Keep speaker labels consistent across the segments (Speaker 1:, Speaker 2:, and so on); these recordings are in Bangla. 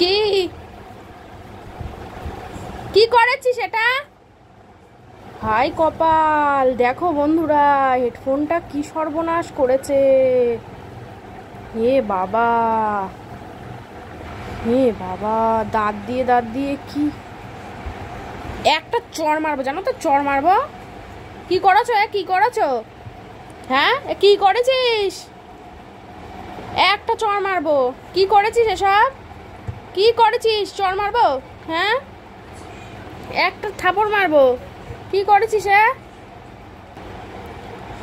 Speaker 1: কি কি করেছিস সেটা? হাই কপাল, দেখো বন্ধুরা হেডফোনটা কি সর্বনাশ করেছে। হে বাবা, হে বাবা, দাঁত দিয়ে কি একটা চড় মারবো, জানো তো? চড় মারবো। কি করেছো? কি করেছো? হ্যাঁ, কি করেছিস? একটা চড় মারবো। কি করেছিস এসব? কি করেছিস? চড় মারবো? হ্যাঁ, একটা থাপড় মারবো। কি করেছিস? হ্যাঁ,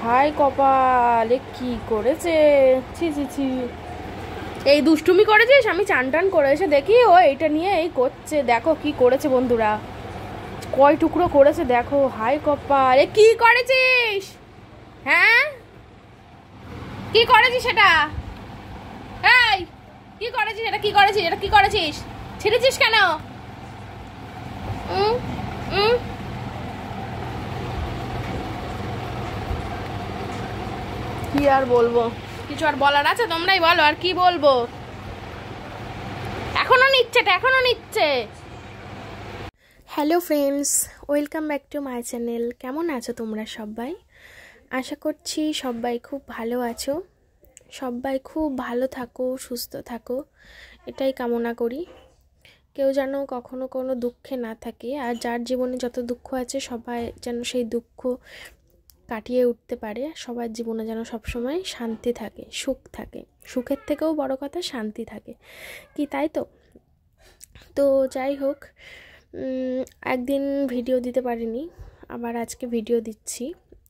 Speaker 1: হাই কপাল, এ কি করেছে? ছি ছি ছি, এই দুষ্টুমি করেছিস? আমি চান টান করে এসে দেখি ও এইটা নিয়ে এই করছে। দেখো কি করেছে বন্ধুরা, কয় টুকরো করেছে দেখো। হাই কপাল, এ কি করেছিস? হ্যাঁ, কি করেছিস সেটা? এই, কি করেছিস এটা? কি করেছিস এটা? কি করেছিস? ছিঁড়েছিস কেন? কি আর বলবো, কিছু আর বলার আছে? তোমরাই বলো, আর কি বলবো। এখনো নিচ্ছে, এখনো নিচ্ছে। Hello friends, welcome back to my channel. কেমন আছো তোমরা সবাই? আশা করছি সবাই খুব ভালো আছো। সবাই খুব ভালো থাকো, সুস্থ থাকো, এটাই কামনা করি। কেউ যেন কখনো কোনো দুঃখে না থাকে, আর যার জীবনে যত দুঃখ আছে সবাই যেন সেই দুঃখ কাটিয়ে উঠতে পারে। সবার জীবনে যেন সবসময় শান্তি থাকে, সুখ থাকে। সুখের থেকেও বড় কথা শান্তি থাকে, কি তাই তো? তো যাই হোক, একদিন ভিডিও দিতে পারিনি, আবার আজকে ভিডিও দিচ্ছি।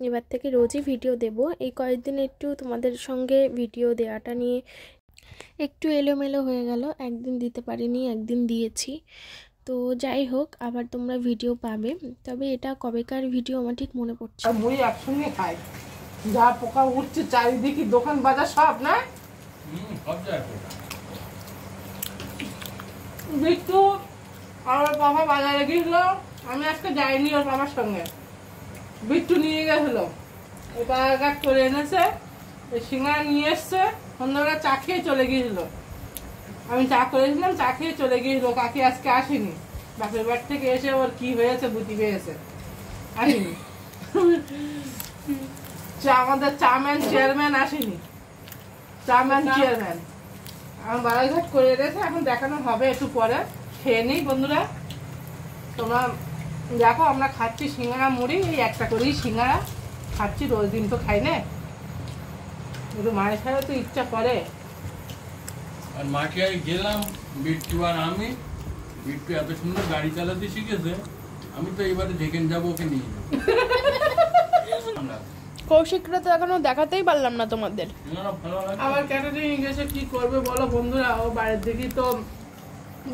Speaker 1: এবার থেকে রোজই ভিডিও দেব। এই কয়েকদিন একটু তোমাদের সঙ্গে ভিডিও দেওয়াটা নিয়ে একটু এলোমেলো হয়ে গেল, একদিন দিতে পারিনি, একদিন দিয়েছি। তো যাই হোক, আবার তোমরা ভিডিও পাবে। তবে এটা কবেকার ভিডিও আমার ঠিক মনে পড়ছে।
Speaker 2: মুড়ি একসঙ্গে খাই, যা পোকা উঠছে চারিদিকে, দোকান বাজার সব না সব জায়গায়। বিট্টু আমার বাবা বাজারে গিয়েছিল, আমি আজকে যাইনি ওর বাবার সঙ্গে। বিট্টু নিয়ে গেছিল, ওই বাজারঘাট করে এনেছে, সিঙ্গারা নিয়ে এসছে। সন্ধ্যাবেলা চা খেয়ে চলে গিয়েছিল, আমি চা করেছিলাম, চা খেয়ে চলে গিয়েছিল। কাকি আজকে আসেনি, বাপের বাড়ি থেকে এসে ওর কি হয়েছে বুঝি পেয়েছে, আসেনি। আমাদের চেয়ারম্যান আসেনি, চেয়ারম্যান আমার বাজারঘাট করে রেখেছে, এখন দেখানো হবে একটু পরে। খেয়ে নেই বন্ধুরা, তোমরা দেখো আমরা খাচ্ছি সিঙ্গারা মুড়ি, এই একটা করেই সিঙ্গারা খাচ্ছি, রোজ দিন তো খাই না, একটু মায়ের খাওয়া তো ইচ্ছা করে।
Speaker 3: আর মাকে গেলাম, বিট্টু আর আমি। বিট্টু এত সুন্দর গাড়ি চালাতে শিখেছে, আমি তো এবারে যেখানে যাবো ওকে নিয়ে যাবো।
Speaker 1: কৌশিকরা তো এখনো দেখাতেই পারলাম না তোমাদের।
Speaker 2: আবার ক্যাটারিং গেছে, কি করবে বলো বন্ধুরা? ও বাইরের দিকে তো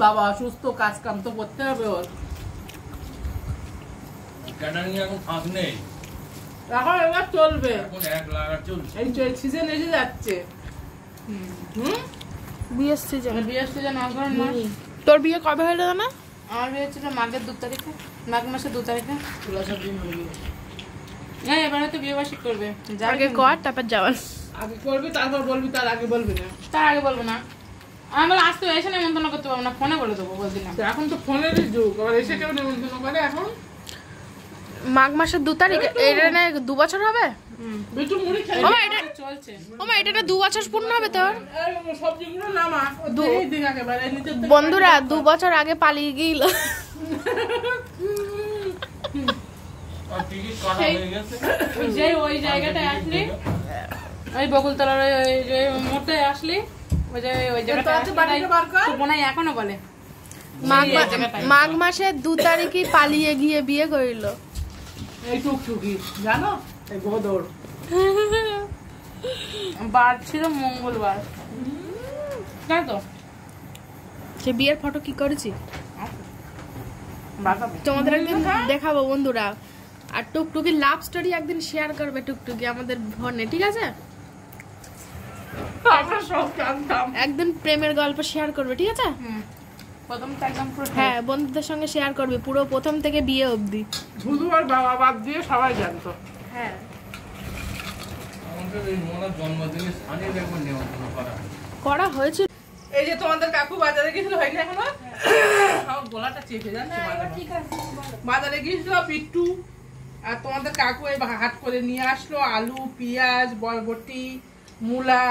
Speaker 2: বাবা অসুস্থ, কাজ কাম তো করতে হবে ওর।
Speaker 3: ক্যাটারিং এখন ফাঁক নেই,
Speaker 2: এখন এবার চলবে,
Speaker 3: এখন এক লাগা চলছে।
Speaker 2: এই সিজন এসে যাচ্ছে।
Speaker 1: বিয়ের সিজন,
Speaker 2: বিয়ের সিজন অগ্রহণ মাস।
Speaker 1: তোর বিয়ে কবে হলো জানা?
Speaker 2: আমার বিয়ে হচ্ছিল মাঘের 2 তারিখে, মাঘ মাসের 2 তারিখে। হ্যাঁ, এবারে তো বিয়ে বার্ষিক করবে,
Speaker 1: আগে কর তারপর যাওয়ার।
Speaker 2: আগে করবি তারপর বলবি, তার আগে বলবি না।
Speaker 4: তার আগে বলবো না, আমি বলে আসতে এসে নেমন্তন্ন করতে পারবো না, ফোনে বলে দেবো, বলছি না।
Speaker 2: এখন তো ফোনেরই যুগ, আবার এসে কেউ নেমন্তন্ন করে এখন।
Speaker 1: মাঘ মাসের 2 তারিখ, এটা না 2 বছর হবে?
Speaker 2: বিট্টু মুড়ি খাই
Speaker 4: চলছে।
Speaker 1: ওমা, এটা না 2 বছর পূর্ণ হবে তোর?
Speaker 2: সবজিগুলো নামা দিক একেবারে নিচের থেকে।
Speaker 1: বন্ধুরা 2 বছর আগে পালিয়ে গিয়েছিল।
Speaker 4: ওই জায়গাটায় আসলি, ওই বকুলতলার ওই যে মোড়ে আসলি, ওই যে ওই জায়গাটা এখনো বলে
Speaker 1: মাঘ মাসের 2 তারিখে পালিয়ে গিয়ে বিয়ে করিল।
Speaker 2: এই টুকটুকি জানো, এই গোদর
Speaker 4: বার ছিল মঙ্গলবার, তাই তো?
Speaker 1: সে বিয়ের ফটো কি করেছি তোমাদের একদিন দেখাবো বন্ধুরা। আর টুকটুকি লাভ স্টোরি একদিন শেয়ার করবে টুকটুকি আমাদের ফোনে, ঠিক আছে?
Speaker 2: আমরা সব জানতাম।
Speaker 1: একদিন প্রেমের গল্প শেয়ার করবে, ঠিক আছে?
Speaker 4: প্রথম তো একদম
Speaker 1: হ্যাঁ, বন্ধুদের সঙ্গে শেয়ার করবে পুরো প্রথম থেকে বিয়ে অবধি।
Speaker 2: শুধু আর বাবা বাদ দিয়ে সবাই জানতো।
Speaker 1: হ্যাঁ,
Speaker 3: আমাদের এই মোনার জন্মদিনে স্থানীয় একবার নেমন্তন্ন করা
Speaker 1: করা হয়েছিল।
Speaker 2: এই যে তোমাদের কাকু বাজারে গেছিল, হয়নি এখনো? আমার গলাটা চেপে যাচ্ছে। বাজারে গিয়েছিল বিট্টু আর তোমাদের কাকু এই হাট করে নিয়ে আসলো আলু, পেঁয়াজ, বরবটি, মূলা,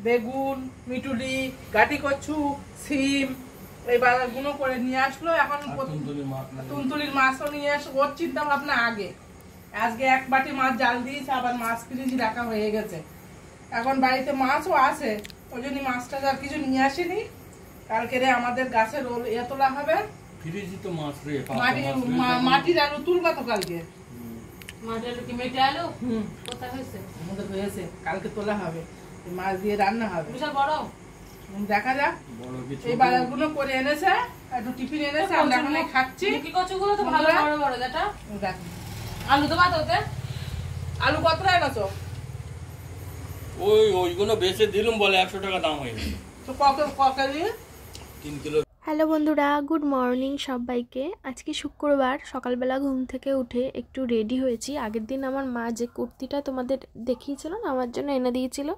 Speaker 2: বেগুন, মিটুলি, গাটি কচু, সিম, এই বাজারগুলো করে নিয়ে আসলো। এখন তুনতুলির মাছও নিয়ে আসলো। ওর চিন্তা ভাবনা আগে, আজকে এক বাটি মাছ জাল দিয়েছে, আবার মাছ ফ্রিজে রাখা হয়ে গেছে। এখন বাড়িতে মাছও আছে, ওই জন্য মাছটা আর কিছু নিয়ে আসেনি। কালকে আমাদের গাছের তোলা হবে। মাটির আলু তুলবা তো কালকে?
Speaker 4: মাটির আলু কি মেটে আলু? কোথায় হয়েছে?
Speaker 2: আমাদের হয়েছে, কালকে তোলা হবে, মাছ দিয়ে রান্না হবে।
Speaker 4: বিশাল বড়,
Speaker 2: দেখা যাক। এই বাজারগুলো করে এনেছে, একটু টিফিন এনেছে, আমরা এখন খাচ্ছি।
Speaker 4: কি কচুগুলো তো ভালো বড় বড়। যেটা আলু তো বাদ হতে।
Speaker 2: আলু কতটা এনেছো?
Speaker 3: ওইগুলো বেচে দিলুম, বলে 100 টাকা দাম হয়ে গেছে।
Speaker 2: তো ক কেজি?
Speaker 3: 3 কিলো।
Speaker 1: হ্যালো বন্ধুরা, গুড মর্নিং সবাইকে। আজকে শুক্রবার, সকালবেলা ঘুম থেকে উঠে একটু রেডি হয়েছি। আগের দিন আমার মা যে কুর্তিটা তোমাদের দেখিয়েছিল না, আমার জন্য এনে দিয়েছিল,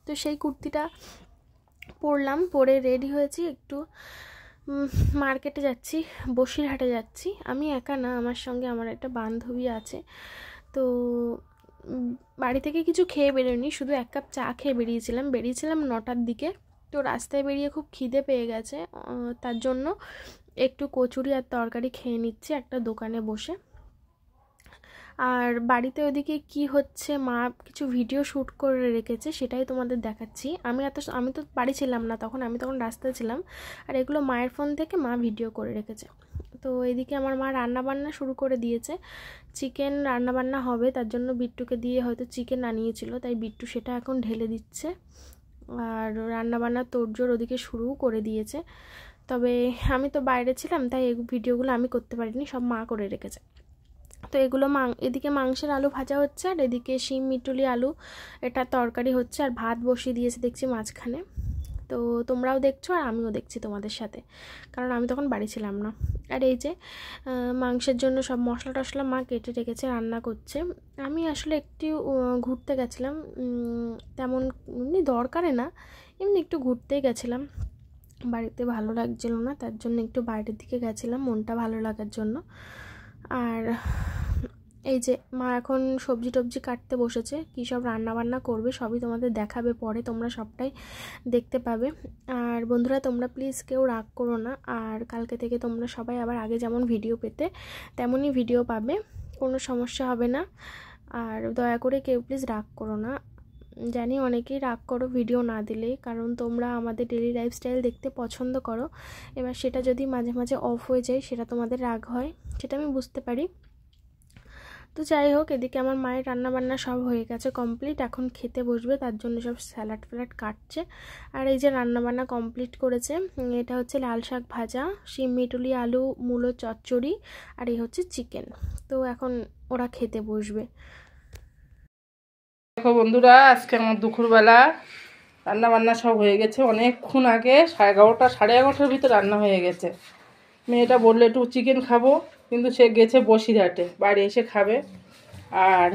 Speaker 1: তো সেই কুর্তিটা পরলাম, পরে রেডি হয়েছি। একটু মার্কেটে যাচ্ছি, বসিরহাটে যাচ্ছি। আমি একা না, আমার সঙ্গে আমার একটা বান্ধবী আছে। তো বাড়ি থেকে কিছু খেয়ে বেরোয়নি, শুধু 1 কাপ চা খেয়ে বেরিয়েছিলাম 9টার দিকে। তো রাস্তায় বেরিয়ে খুব খিদে পেয়ে গেছে, তার জন্য একটু কচুরি আর তরকারি খেয়ে নিচ্ছি একটা দোকানে বসে। আর বাড়িতে ওদিকে কি হচ্ছে, মা কিছু ভিডিও শ্যুট করে রেখেছে, সেটাই তোমাদের দেখাচ্ছি। আমি তো বাড়ি ছিলাম না তখন, আমি তখন রাস্তায় ছিলাম। আর এগুলো মায়ের ফোন থেকে মা ভিডিও করে রেখেছে। তো এদিকে আমার মা রান্নাবান্না শুরু করে দিয়েছে। চিকেন রান্নাবান্না হবে, তার জন্য বিট্টুকে দিয়ে হয়তো চিকেন আনিয়েছিল, তাই বিট্টু সেটা এখন ঢেলে দিচ্ছে। আর রান্নাবান্নার তোড়জোড় ওদিকে শুরুও করে দিয়েছে। তবে আমি তো বাইরে ছিলাম, তাই এই ভিডিওগুলো আমি করতে পারিনি, সব মা করে রেখেছে। তো এগুলো এদিকে মাংসের আলু ভাজা হচ্ছে, আর এদিকে শিম মিটুলি আলু এটা তরকারি হচ্ছে, আর ভাত বসিয়ে দিয়েছে দেখছি মাঝখানে। তো তোমরাও দেখছো আর আমিও দেখছি তোমাদের সাথে, কারণ আমি তখন বাড়ি ছিলাম না। আর এই যে মাংসের জন্য সব মশলা টশলা মা কেটে রেখেছে, রান্না করছে। আমি আসলে একটু ঘুরতে গেছিলাম, তেমন এমনি দরকারে না, এমনি একটু ঘুরতেই গেছিলাম। বাড়িতে ভালো লাগছিল না, তার জন্য একটু বাইরের দিকে গেছিলাম মনটা ভালো লাগার জন্য। আর এই যে মা এখন সবজি টবজি কাটতে বসেছে, কী সব রান্নাবান্না করবে সবই তোমাদের দেখাবে পরে, তোমরা সবটাই দেখতে পাবে। আর বন্ধুরা, তোমরা প্লিজ কেউ রাগ করো না, আর কালকে থেকে তোমরা সবাই আবার আগে যেমন ভিডিও পেতে তেমনই ভিডিও পাবে, কোনো সমস্যা হবে না। আর দয়া করে কেউ প্লিজ রাগ করো না। জানি অনেকেই রাগ করো ভিডিও না দিলে, কারণ তোমরা আমাদের ডেলি লাইফস্টাইল দেখতে পছন্দ করো। এবার সেটা যদি মাঝে মাঝে অফ হয়ে যায়, সেটা তোমাদের রাগ হয়, সেটা আমি বুঝতে পারি। তো যাই হোক, এদিকে আমার মায়ের রান্নাবান্না সব হয়ে গেছে কমপ্লিট, এখন খেতে বসবে, তার জন্য সব স্যালাড ফ্যালাড কাটছে। আর এই যে রান্নাবান্না কমপ্লিট করেছে, এটা হচ্ছে লাল শাক ভাজা, শিম মিটুলি আলু মূলো চচ্চড়ি, আর এই হচ্ছে চিকেন। তো এখন ওরা খেতে বসবে।
Speaker 2: দেখো বন্ধুরা, আজকে আমার দুপুরবেলা রান্না বান্না সব হয়ে গেছে অনেকক্ষণ আগে, 11:30 11:30 ভিতরে রান্না হয়ে গেছে। মেয়েটা বললো একটু চিকেন খাবো, কিন্তু সে গেছে বসিরহাটে, বাড়ি এসে খাবে। আর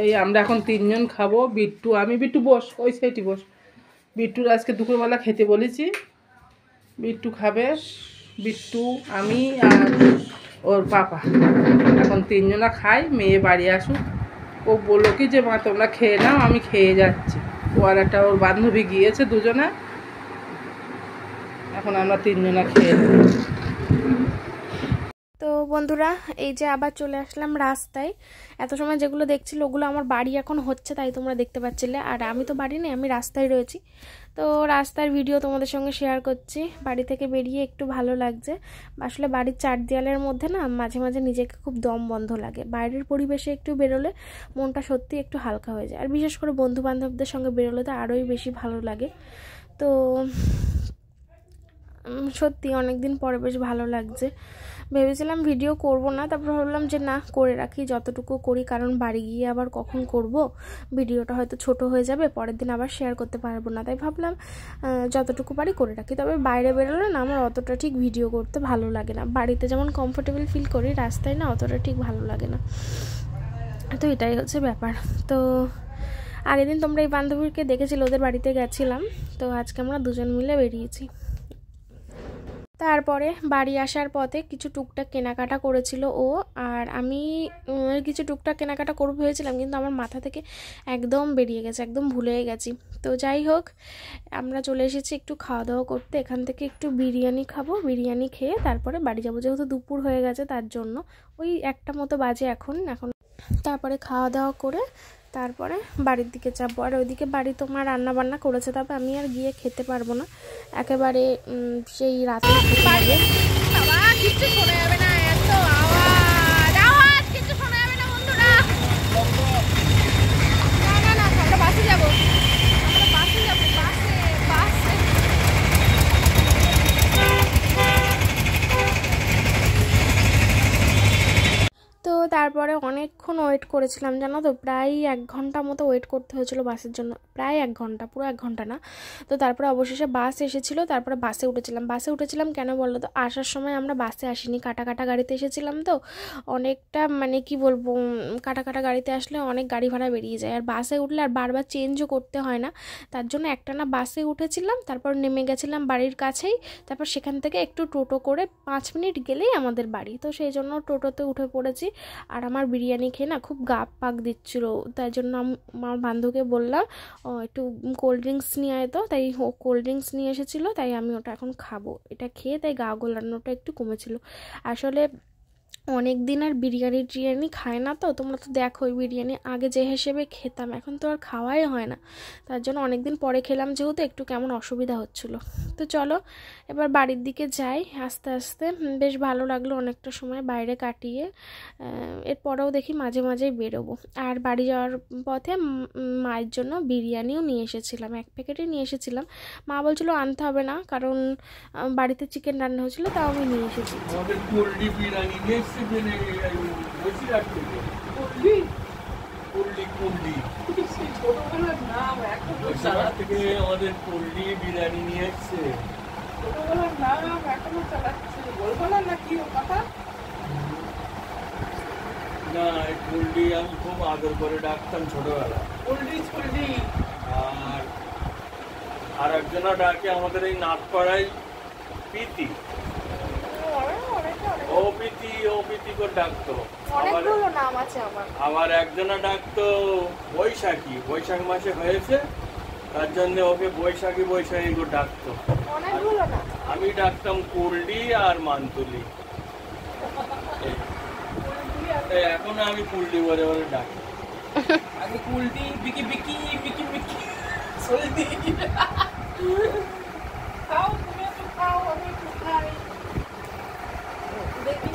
Speaker 2: এই আমরা এখন 3 জন খাবো, বিট্টু আমি। বিট্টু বস, ওই সাইডে বস। বিট্টুর আজকে দুপুরবেলা খেতে বলেছি, বিট্টু খাবে, বিট্টু আমি আর ওর পাপা। এখন 3 জনা খাই, মেয়ে বাড়ি আসুক। ও বললো কি যে মা তোমরা খেয়ে নাও, আমি খেয়ে যাচ্ছি। ও আর একটা ওর বান্ধবী গিয়েছে, দুজনে। এখন আমরা 3 জনা খেয়ে নেব।
Speaker 1: তো বন্ধুরা, এই যে আবার চলে আসলাম রাস্তায়। এত সময় যেগুলো দেখছিল ওগুলো আমার বাড়ি এখন হচ্ছে, তাই তোমরা দেখতে পাচ্ছিলে। আর আমি তো বাড়ি নেই, আমি রাস্তায় রয়েছি। তো রাস্তার ভিডিও তোমাদের সঙ্গে শেয়ার করছি। বাড়ি থেকে বেরিয়ে একটু ভালো লাগছে। আসলে বাড়ির 4 দেয়ালের মধ্যে না মাঝে মাঝে নিজেকে খুব দম বন্ধ লাগে। বাইরের পরিবেশে একটু বেরোলে মনটা সত্যি একটু হালকা হয়ে যায়। আর বিশেষ করে বন্ধু বান্ধবদের সঙ্গে বেরোলে তো আরোই বেশি ভালো লাগে। তো সত্যি অনেক দিন পরে বেশ ভালো লাগছে। ভেবেছিলাম ভিডিও করব না, তারপর ভাবলাম যে না, করে রাখি যতটুকু করি, কারণ বাড়ি গিয়ে আবার কখন করব, ভিডিওটা হয়তো ছোট হয়ে যাবে, পরের দিন আবার শেয়ার করতে পারবো না। তাই ভাবলাম যতটুকু পারি করে রাখি। তবে বাইরে বেরোলে না আমার অতটা ঠিক ভিডিও করতে ভালো লাগে না। বাড়িতে যেমন কমফোর্টেবল ফিল করি, রাস্তায় না অতটা ঠিক ভালো লাগে না। তো এটাই হচ্ছে ব্যাপার। তো আগের দিন তোমরা এই বান্ধবীকে দেখেছিলে, ওদের বাড়িতে গেছিলাম। তো আজকে আমরা 2 জন মিলে বেরিয়েছি। তারপরে বাড়ি আসার পথে কিছু টুকটাক কেনাকাটা করেছিল ও, আর আমি কিছু টুকটাক কেনাকাটা করবো ভেবেছিলাম, কিন্তু আমার মাথা থেকে একদম বেরিয়ে গেছে, একদম ভুলে গেছি। তো যাই হোক, আমরা চলে এসেছি একটু খাওয়া দাওয়া করতে। এখান থেকে একটু বিরিয়ানি খাবো, বিরিয়ানি খেয়ে তারপরে বাড়ি যাবো, যেহেতু দুপুর হয়ে গেছে তার জন্য। ওই 1টা মতো বাজে এখন। তারপরে খাওয়া দাওয়া করে তারপরে বাড়ির দিকে যাবো। আর ওইদিকে বাড়ি তোমার রান্না বান্না করেছে, তবে আমি আর গিয়ে খেতে পারবো না, একেবারে সেই রাতে খেতে হবে।
Speaker 4: কিচ্ছু শোনা যাবে না, এত আওয়াজ আওয়াজ, কিচ্ছু শোনা যাবে না বন্ধুরা। না না না, আমরা বাসে যাবো, আমরা বাসে যাবো, বাসে বাসে।
Speaker 1: তো তারপরে অনেকক্ষণ ওয়েট করেছিলাম জানো তো, প্রায় 1 ঘন্টা মতো ওয়েট করতে হয়েছিল বাসের জন্য, প্রায় 1 ঘন্টা, পুরো 1 ঘন্টা না। তো তারপরে অবশেষে বাস এসেছিলো, তারপরে বাসে উঠেছিলাম। কেন বললো তো, আসার সময় আমরা বাসে আসিনি, কাটা গাড়িতে এসেছিলাম। তো অনেকটা মানে কি বলবো, কাটা গাড়িতে আসলে অনেক গাড়ি ভাড়া বেরিয়ে যায়, আর বাসে উঠলে আর বারবার চেঞ্জও করতে হয় না। তার জন্য একটানা বাসে উঠেছিলাম, তারপর নেমে গেছিলাম বাড়ির কাছেই। তারপর সেখান থেকে একটু টোটো করে 5 মিনিট গেলেই আমাদের বাড়ি। তো সেই জন্য টোটোতে উঠে পড়েছি। আর আমার বিরিয়ানি খেয়ে না খুব গা পাক দিচ্ছিল, তাই জন্য আমার বান্ধবীকে বললাম একটু কোল্ড ড্রিঙ্কস নিয়ে আয়। তো তাই ও কোল্ড ড্রিঙ্কস নিয়ে এসেছিলো, তাই আমি ওটা এখন খাবো। এটা খেয়ে তাই গা গোলানোটা একটু কমেছিল। আসলে অনেক দিন আর বিরিয়ানি খায় না, তো তোমরা তো দেখো বিরিয়ানি আগে যে হিসেবে খেতাম, এখন তো আর খাওয়াই হয় না। তার জন্য অনেক দিন পরে খেলাম, যেহেতু একটু কেমন অসুবিধা হচ্ছিলো। তো চলো এবার বাড়ির দিকে যাই আস্তে আস্তে। বেশ ভালো লাগলো অনেকটা সময় বাইরে কাটিয়ে। এরপরেও দেখি মাঝে মাঝেই বেরোবো। আর বাড়ি যাওয়ার পথে মায়ের জন্য বিরিয়ানিও নিয়ে এসেছিলাম, 1 প্যাকেটই নিয়ে এসেছিলাম। মা বলছিল আনতে হবে না, কারণ বাড়িতে চিকেন রান্না হয়েছিল, তাও আমি নিয়ে এসেছি।
Speaker 3: আমাদের কোল্ডি বিরিয়ানি নিয়ে এসছে বসিরহাট থেকে। কোল্ডি
Speaker 2: ছোটবেলার নাম এখন
Speaker 3: বসিরহাট থেকে আমাদের কোল্ডি বিরিয়ানি নিয়ে এসছে।
Speaker 2: ছোটবেলার নাম এখনো চালাচ্ছে, বলবো না নাকি ও কথা?
Speaker 3: না, এই কোল্ডি আমি খুব আদর করে ডাকতাম ছোটবেলা।
Speaker 2: কোল্ডি
Speaker 3: আর একজনা ডাকে আমাদের এই নাথপাড়ায় প্রীতি, অপিতি করে ডাকতো।
Speaker 1: অনেকগুলো নাম আছে আমার।
Speaker 3: আবার একজনা ডাকতো বৈশাখী মাসে হয়েছে, তার জন্য ওকে বৈশাখী করে ডাকতো।
Speaker 1: অনেকগুলো নাম।
Speaker 3: আমি ডাকতাম কোল্ডি আর মান্তুলি। এখন আমি কুল্ডি বলে ডাকি।
Speaker 2: আগে কুলটি বিকি বিকি বিকি বিকি সলদি। খাও, তুমি একটু খাও, আমি একটু খাই।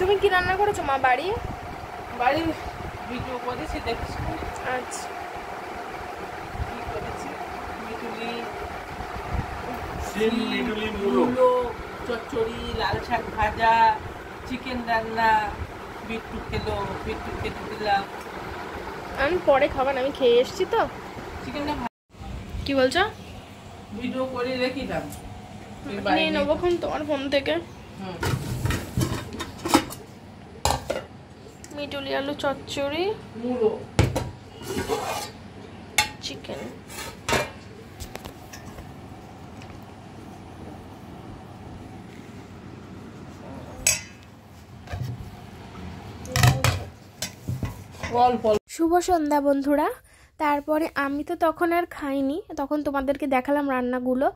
Speaker 1: তুমি কি রান্না করেছো মা বাড়ি?
Speaker 2: ভিডিও করেছি, দেখছি।
Speaker 1: আচ্ছা,
Speaker 2: কি করেছি?
Speaker 3: মিটুলি মূলো,
Speaker 2: চচ্চড়ি, লাল শাক ভাজা, চিকেন রান্না, বিট্টু খেতে দিলাম।
Speaker 1: আমি পরে খাবার, আমি খেয়ে এসেছি তো।
Speaker 2: চিকেনটা
Speaker 1: কি বলছো?
Speaker 2: ভিডিও করে রেখে দাম,
Speaker 1: নিয়ে নেবো তোমার ফোন থেকে। মিটুলি আলু চচ্চড়ি,
Speaker 2: মূলো,
Speaker 1: চিকেন। শুভ সন্ধ্যা বন্ধুরা। তারপরে আমি তো তখন আর খাইনি, তখন তোমাদেরকে দেখালাম রান্নাগুলো।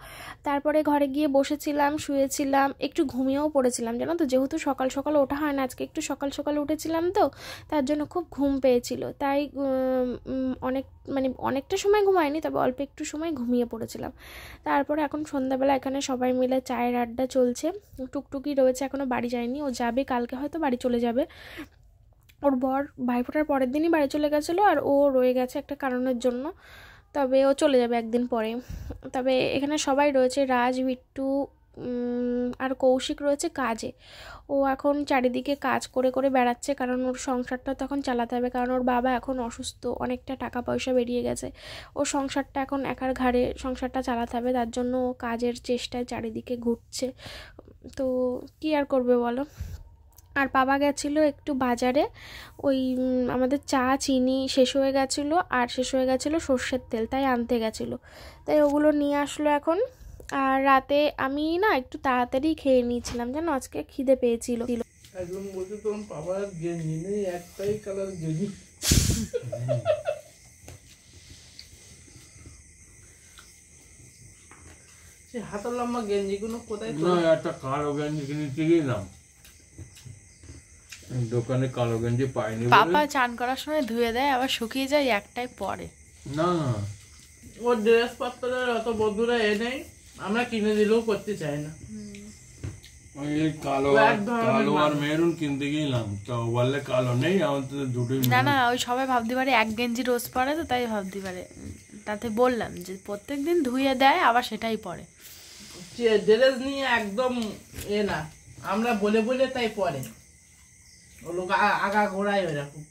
Speaker 1: তারপরে ঘরে গিয়ে বসেছিলাম, শুয়েছিলাম, একটু ঘুমিয়েও পড়েছিলাম জানো তো, যেহেতু সকাল সকাল ওঠা হয় না, আজকে একটু সকাল সকাল উঠেছিলাম, তো তার জন্য খুব ঘুম পেয়েছিল। তাই অনেকটা সময় ঘুমায়নি, তবে অল্প একটু সময় ঘুমিয়ে পড়েছিলাম। তারপরে এখন সন্ধ্যাবেলা এখানে সবাই মিলে চায়ের আড্ডা চলছে। টুকটুকি রয়েছে, এখনও বাড়ি যায়নি, ও যাবে কালকে, হয়তো বাড়ি চলে যাবে। ওর বর ভাইফোঁটার পরের দিনই বাড়ি চলে গেছিলো, আর ও রয়ে গেছে একটা কারণের জন্য, তবে ও চলে যাবে একদিন পরে। তবে এখানে সবাই রয়েছে, রাজ, বিট্টু আর কৌশিক রয়েছে কাজে। ও এখন চারিদিকে কাজ করে করে বেড়াচ্ছে, কারণ ওর সংসারটা তখন চালাতে হবে, কারণ ওর বাবা এখন অসুস্থ, অনেকটা টাকা পয়সা বেরিয়ে গেছে, ওর সংসারটা এখন একার ঘাড়ে সংসারটা চালাতে হবে, তার জন্য ও কাজের চেষ্টায় চারিদিকে ঘুরছে। তো কি আর করবে বলো। আর বাবা গেছিলো একটু বাজারে, ওই আমাদের চা চিনি শেষ হয়ে গেছিলো, আর শেষ হয়ে গেছিলো সর্ষের তেল, তাই আনতে গেছিলো, তাই ওগুলো নিয়ে আসলো এখন। আর রাতে আমি না একটু তাড়াতাড়ি খেয়ে নিয়েছিলাম, জানো আজকে খিদে পেয়েছিল।
Speaker 2: একদম বলতে তোমার বাবার গেঞ্জি নেই, একটাই কালার গেঞ্জি। সে হাতের লম্বা গেঞ্জিগুলো কোথায়?
Speaker 3: না, একটা কালো গেঞ্জি কিনতে গেলাম, দোকানে কালো গেঞ্জি পাইনি।
Speaker 1: পাপা চান করার সময় ধুয়ে দেয়, আবার শুকিয়ে যায়, একটাই পরে।
Speaker 3: না
Speaker 2: ওর ড্রেস পত্রের অত বন্ধুরা নেই, আমরা কিনে দিলেও করতে চাই না।
Speaker 3: ওই কালো আর মেরুন কিনতে গেলাম, তো বললে কালো নেই, আমার তো দুটোই।
Speaker 1: না ওই সবাই ভাবতে পারে এক গেঞ্জি রোজ পরে, তো তাই ভাবতে পারে, তাতে বললাম যে প্রত্যেকদিন ধুয়ে দেয় আবার সেটাই পরে।
Speaker 2: ড্রেস নিয়ে একদম না, আমরা বলে বলে তাই পরে। ও লোক আগা ঘোড়ায় ওইরকম,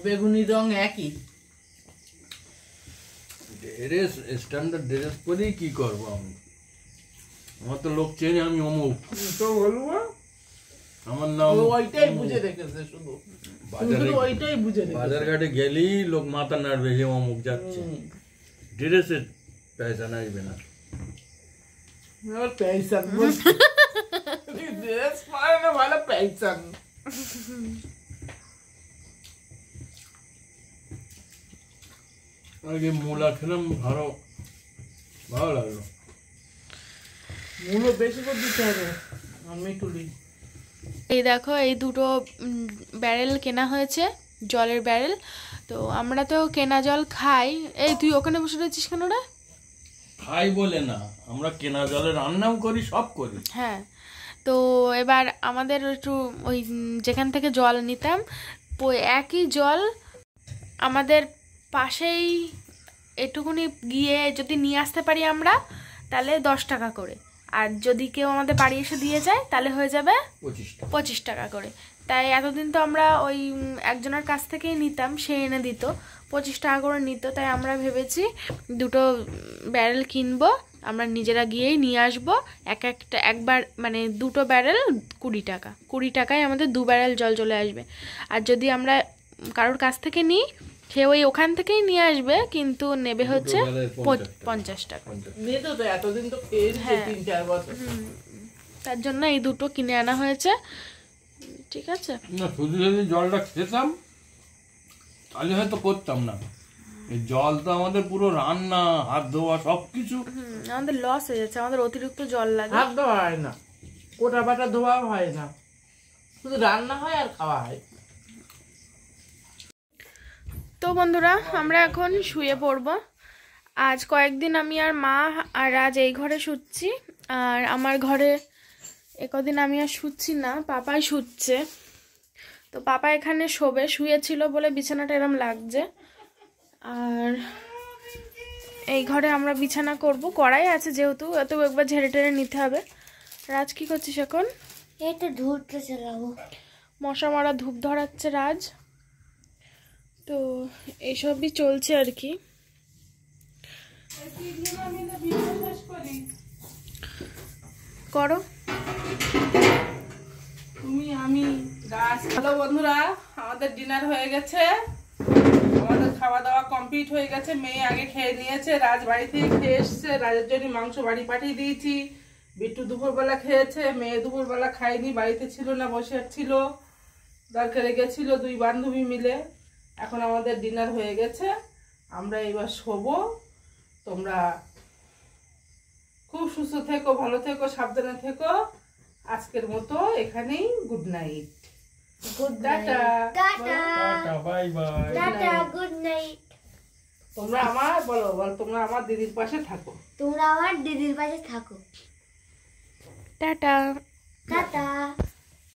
Speaker 2: বেগুনি রং একই
Speaker 3: ড্রেস, স্ট্যান্ডার্ড ড্রেস পরেই কি করবো আমি? আমার তো লোক চেনে আমি অমুক,
Speaker 2: তো বলবো
Speaker 3: আমার নাম
Speaker 2: ওইটাই বুঝে রেখেছে, শুধু ওইটাই বুঝে রেখেছে।
Speaker 3: বাজার ঘাটে গেলেই লোক মাথা নাড়বে, হে অমুক যাচ্ছে। ড্রেসের পয়সা নাড়বে না।
Speaker 2: পেনশন ড্রেস পরে না, ভালো পেনশন।
Speaker 3: আগে মূলা খেলাম, ভালো লাগলো।
Speaker 2: মূলো বেশি করে দিতে হবে, আমি তুলি।
Speaker 1: এই দেখো এই দুটো ব্যারেল কেনা হয়েছে, জলের ব্যারেল। তো আমরা তো কেনা জল খাই। এই তুই ওখানে বসে রয়েছিস কেন রে?
Speaker 3: খাই বলে না, আমরা কেনা জলে রান্নাও করি, সব করি।
Speaker 1: হ্যাঁ, তো এবার আমাদের একটু ওই যেখান থেকে জল নিতাম, ওই একই জল আমাদের পাশেই একটুখানি গিয়ে যদি নিয়ে আসতে পারি আমরা, তাহলে 10 টাকা করে। আর যদি কেউ আমাদের বাড়ি এসে দিয়ে যায় তাহলে হয়ে যাবে 25 টাকা করে। তাই এতদিন তো আমরা ওই একজনের কাছ থেকেই নিতাম, সে এনে দিত, 25 টাকা করে নিত। তাই আমরা ভেবেছি দুটো ব্যারেল কিনবো, আমরা নিজেরা গিয়েই নিয়ে আসবো। একবার মানে দুটো ব্যারেল 20 টাকা, 20 টাকায় আমাদের 2 ব্যারেল জল চলে আসবে। আর যদি আমরা কারোর কাছ থেকে নিই, সে ওই ওখান থেকেই নিয়ে আসবে, কিন্তু নেবে হচ্ছে 50 টাকা।
Speaker 2: এতদিন তো খেয়েছি 3-4 বছর,
Speaker 1: তার জন্য এই দুটো কিনে আনা হয়েছে। ঠিক আছে,
Speaker 3: না শুধু যদি জলটা খেতাম তাহলে হয়তো করতাম না। এই জল তো আমাদের পুরো রান্না, হাত ধোয়া, সবকিছু।
Speaker 1: আমাদের লস হয়ে যাচ্ছে, আমাদের অতিরিক্ত জল লাগে।
Speaker 2: হাত ধোয়া হয় না, কোটা বাটা ধোয়াও হয় না, শুধু রান্না হয় আর খাওয়া হয়।
Speaker 1: তো বন্ধুরা, আমরা এখন শুয়ে পড়ব। আজ কয়েকদিন আমি আর মা আর আজ এই ঘরে শুচ্ছি, আর আমার ঘরে একদিন আমি আর শুচ্ছি না, পাপাই শুচ্ছে। তো পাপা এখানে শোবে, শুয়েছিল বলে বিছানাটা এরম লাগছে। আর এই ঘরে আমরা বিছানা করব, কড়াই আছে যেহেতু, এত একবার ঝেড়ে টেড়ে নিতে হবে। রাজ কি করছিস এখন?
Speaker 5: এটা ধূপটা জ্বালাবো,
Speaker 1: মশা মারা ধূপ ধরাচ্ছে রাজ। তো এইসবই চলছে আর কি। করো
Speaker 2: তুমি, আমি, গাছ। হ্যালো বন্ধুরা, আমাদের ডিনার হয়ে গেছে, আমাদের খাওয়া দাওয়া কমপ্লিট হয়ে গেছে। মেয়ে আগে খেয়ে নিয়েছে, রাজ বাড়ি থেকে খেয়ে এসছে, রাজের জন্য মাংস বাড়ি পাঠিয়ে দিয়েছি। বিট্টু দুপুরবেলা খেয়েছে, মেয়ে দুপুরবেলা খায়নি, বাড়িতে ছিল না, বসে ছিল, দরকারে গেছিল 2 বান্ধবী মিলে। এখন আমাদের ডিনার হয়ে গেছে, আমরা এবার শোবো। তোমরা খুব সুস্থ থেকো, ভালো থেকো, সাবধানে থেকো। আজকের মতো এখানেই good night.
Speaker 5: Good
Speaker 2: tata,
Speaker 3: tata, bye bye.
Speaker 5: Tata, good night.
Speaker 2: তোমরা আমার তোমরা আমার দিদির পাশে থাকো।
Speaker 5: তোমরা আমার দিদির পাশে থাকো।
Speaker 1: টাটা।
Speaker 5: টাটা।